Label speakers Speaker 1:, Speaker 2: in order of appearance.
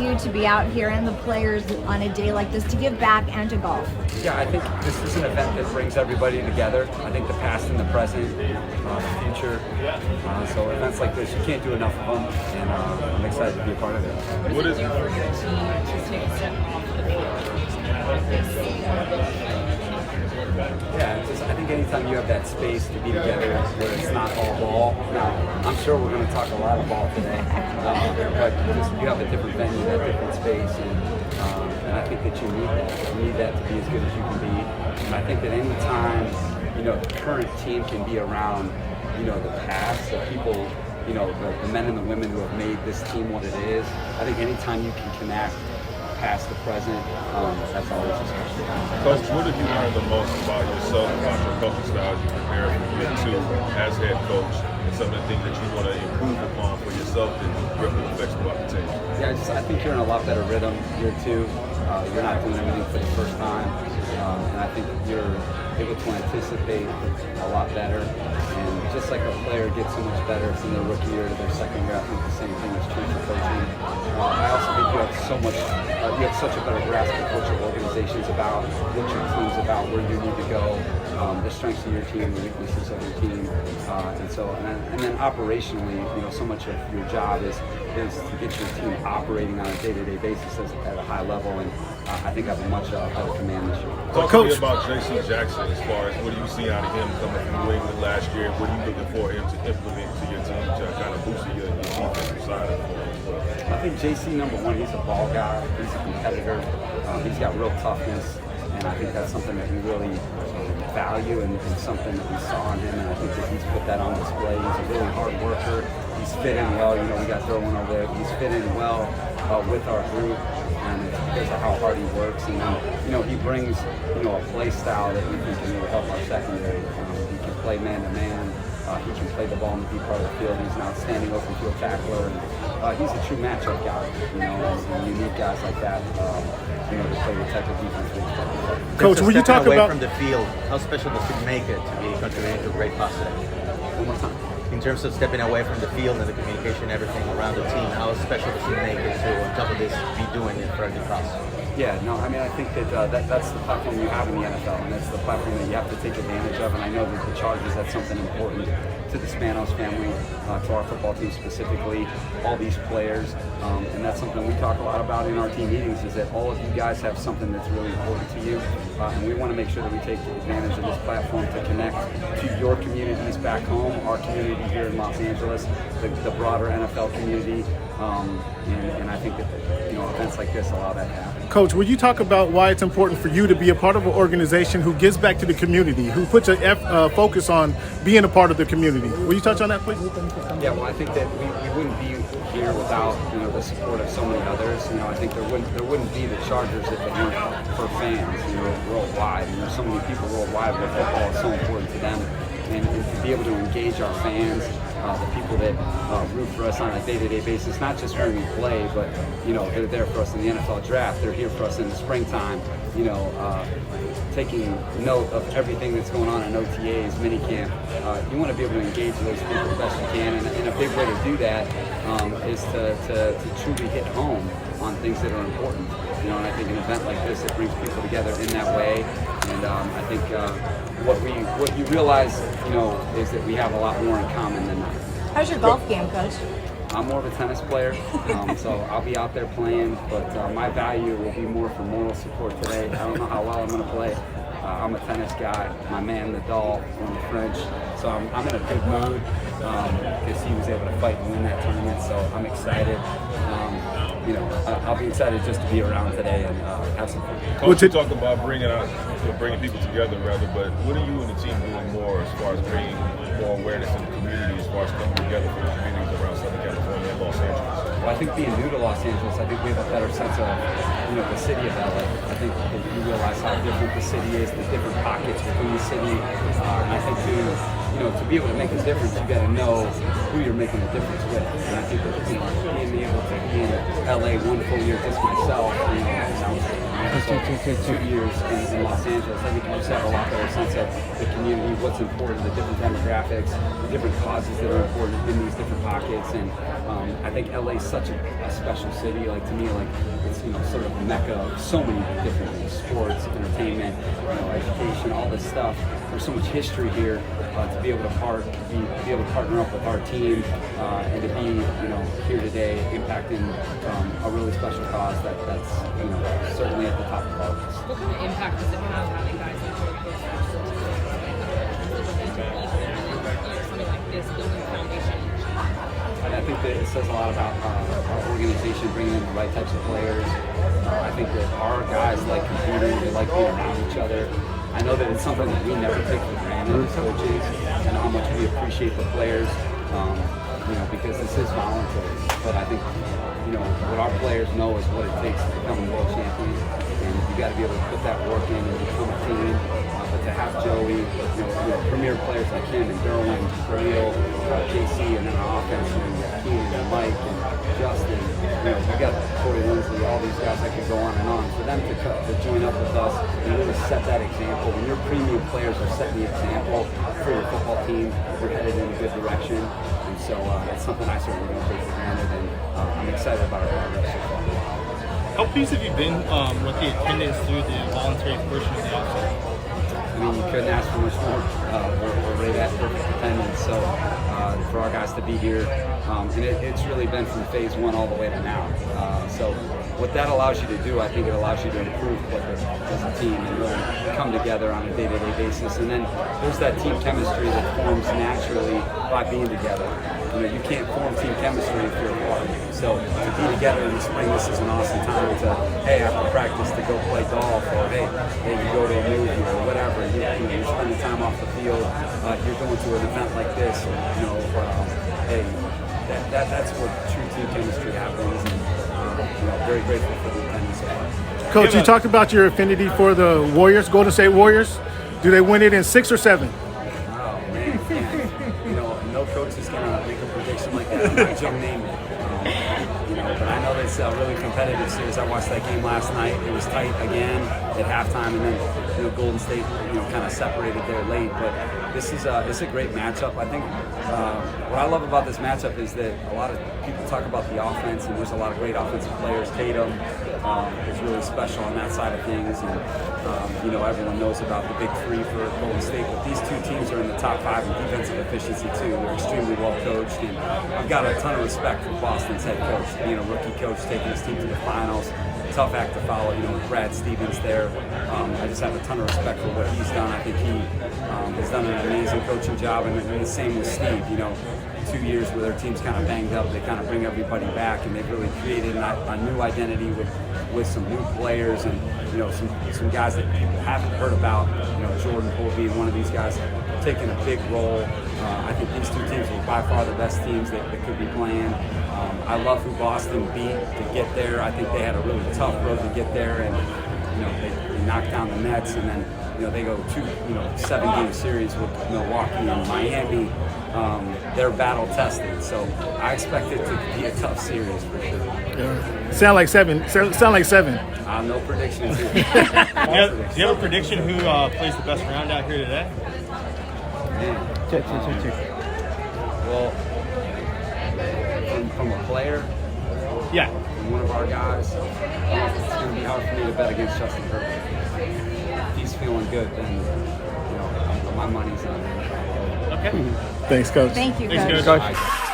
Speaker 1: you to be out here and the players on a day like this to give back and to golf?
Speaker 2: Yeah, I think this is an event that brings everybody together. I think the past and the present, the future. So events like this, you can't do enough of them, and I'm excited to be a part of it.
Speaker 3: What is it for your team
Speaker 4: to take a step off the field?
Speaker 2: Yeah, I think anytime you have that space to be together where it's not all ball. Now, I'm sure we're going to talk a lot of ball today, but just you have a different venue, that different space, and I think that you need that. You need that to be as good as you can be. And I think that any time, the current team can be around, the past, the people, the men and the women who have made this team what it is. I think anytime you can connect past the present, that's always a special.
Speaker 3: Coach, what have you learned the most about yourself, about your coaching style as you prepare for year 2 as head coach, and some of the things that you want to improve upon for yourself that ripple effects throughout the team?
Speaker 2: Yeah, I think you're in a lot better rhythm year 2. You're not doing everything for the first time, and I think you're able to anticipate a lot better. And just like a player gets so much better from their rookie year to their second year, I think the same thing is true for coaching. I also think you have such a better grasp of what your organization's about, what your team's about, where you need to go, the strengths of your team, the weaknesses of your team, and then operationally, so much of your job is to get your team operating on a day-to-day basis at a high level, and I think I have a much better command this year.
Speaker 3: Talk to me about J.C. Jackson as far as what do you see out of him coming from New England last year? What are you looking for him to implement to your team to kind of boost your defensive side of it?
Speaker 2: I think JC, number one, he's a ball guy. He's a competitor. He's got real toughness, and I think that's something that we really value and something that we saw in him, and I think that he's put that on display. He's a really hard worker. He's fit in well. We got Thurman over there. He's fit in well with our group, and it's because of how hard he works. And then, he brings, a play style that we think can really help our secondary. He can play man-to-man. He can play the ball in the deep part of the field. He's an outstanding open field tackler. And, he's a true matchup guy, and you need guys like that, to play the type of defense we expect.
Speaker 5: Coach, when you talk
Speaker 6: away
Speaker 5: about
Speaker 6: from the field, how special does it make it to be contributing to a great pass today?
Speaker 2: One more time.
Speaker 6: In terms of stepping away from the field and the communication, everything around the team, how special does it make it to, on top of this, be doing it for a good cause?
Speaker 2: Yeah, no, I think that that's the platform you have in the NFL, and that's the platform that you have to take advantage of. And I know that the Chargers, that's something important to the Spanos family, to our football team specifically, all these players, and that's something we talk a lot about in our team meetings, is that all of you guys have something that's really important to you, and we want to make sure that we take advantage of this platform to connect to your communities back home, our community here in Los Angeles, the broader NFL community, and I think that events like this allow that to happen.
Speaker 5: Coach, will you talk about why it's important for you to be a part of an organization who gives back to the community, who puts a focus on being a part of the community? Will you touch on that, please?
Speaker 2: Yeah, well, I think that we wouldn't be here without the support of so many others. I think there wouldn't be the Chargers if it weren't for fans, worldwide. And there's so many people worldwide where football is so important to them, and to be able to engage our fans, the people that root for us on a day-to-day basis, not just when we play, but they're there for us in the NFL draft. They're here for us in the springtime. Taking note of everything that's going on in OTAs, minicamp. You want to be able to engage those people the best you can, and a big way to do that is to truly hit home on things that are important. And I think an event like this, it brings people together in that way. And I think what you realize, is that we have a lot more in common than that.
Speaker 1: How's your golf game, Coach?
Speaker 2: I'm more of a tennis player, so I'll be out there playing, but my value will be more for moral support today. I don't know how well I'm going to play. I'm a tennis guy. My man, Nadal, from the French, so I'm in a good mood because he was able to fight and win that tournament, so I'm excited. I'll be excited just to be around today and have some fun.
Speaker 3: Coach, you talk about bringing people together, but what are you and the team doing more as far as bringing more awareness in the community, as far as coming together for the communities around Southern California and Los Angeles?
Speaker 2: Well, I think being new to Los Angeles, I think we have a better sense of, the city of LA. I think that you realize how different the city is, the different pockets within the city, and I think to be able to make a difference, you got to know who you're making a difference with. And I think that being able to be in LA one full year just myself, So 2 years in Los Angeles, I think you just have a lot better sense of the community, what's important, the different demographics, the different causes that are important in these different pockets. And I think LA is such a special city. Like, to me, like, it's, you know, sort of a mecca of so many different things: sports, entertainment, you know, education, all this stuff. There's so much history here. To be able to partner up with our team and to be, you know, here today impacting a really special cause that's, you know, certainly at the top of our list.
Speaker 4: What kind of impact does it have having guys like Cormier, something like this, building a foundation?
Speaker 2: I think that it says a lot about our organization, bringing in the right types of players. I think that our guys like competing, they like being around each other. I know that it's something that we never take for granted as coaches, and how much we appreciate the players, you know, because this is voluntary. But I think, you know, what our players know is what it takes to become a world champion, and you got to be able to put that work in and become a team. But to have Joey, you know, premier players like him and Derwin, Khalil, JC, and then our offense, and Keenan and Mike and Justin, you know, we got Corey Linsley, all these guys that could go on and on. For them to join up with us and really set that example. When your premium players are setting the example for your football team, you're headed in a good direction. And so it's something I certainly don't take for granted, and I'm excited about our progress so far.
Speaker 7: How pleased have you been with the attendance through the voluntary portion of the offseason?
Speaker 2: I mean, you couldn't ask for much more. We're right at perfect attendance. So for our guys to be here, and it's really been from phase one all the way to now. So what that allows you to do, I think it allows you to improve as a team and really come together on a day-to-day basis. And then there's that team chemistry that forms naturally by being together. You know, you can't form team chemistry if you're apart. So to be together in the spring, this is an awesome time to, hey, after practice to go play golf, or hey, you go to a movie or whatever. You're spending time off the field. You're going to an event like this. You know, hey, that's what true team chemistry happens. And you know, very grateful for the attendance so far.
Speaker 5: Coach, you talked about your affinity for the Warriors, Golden State Warriors. Do they win it in 6 or 7?
Speaker 2: Oh man, yeah. You know, no coach is gonna make a prediction like that. I'm not jump name it. You know, but I know that it's a really competitive series. I watched that game last night. It was tight again at halftime, and then, you know, Golden State, you know, kind of separated there late. But this is a great matchup. I think what I love about this matchup is that a lot of people talk about the offense, and there's a lot of great offensive players. Tatum is really special on that side of things, and you know, everyone knows about the big three for Golden State. But these two teams are in the top 5 in defensive efficiency too. They're extremely well coached, and I've got a ton of respect for Boston's head coach, being a rookie coach, taking his team to the finals. Tough act to follow, you know, with Brad Stevens there. I just have a ton of respect for what he's done. I think he has done an amazing coaching job, and the same with Steve. You know, 2 years where their team's kind of banged up, they kind of bring everybody back, and they've really created a new identity with some new players, and you know, some guys that people haven't heard about. You know, Jordan Poole being one of these guys, taking a big role. I think these two teams were by far the best teams that could be playing. I love who Boston beat to get there. I think they had a really tough road to get there, and you know, they knocked down the Nets, and then, you know, they go 7-game series with Milwaukee and Miami. They're battle tested, so I expect it to be a tough series for sure.
Speaker 5: Yeah. Sound like 7. Sound like 7.
Speaker 2: No predictions here.
Speaker 7: Do you have a prediction who plays the best round out here today?
Speaker 2: Check. Well, from a player,
Speaker 7: Yeah.
Speaker 2: from one of our guys, it's going to be hard for me to bet against Justin Herbert. If he's feeling good, then, you know, my money's on him.
Speaker 7: Okay.
Speaker 5: Thanks, Coach.
Speaker 1: Thank you,
Speaker 7: Thanks,
Speaker 1: Coach.
Speaker 7: Coach.
Speaker 2: Coach.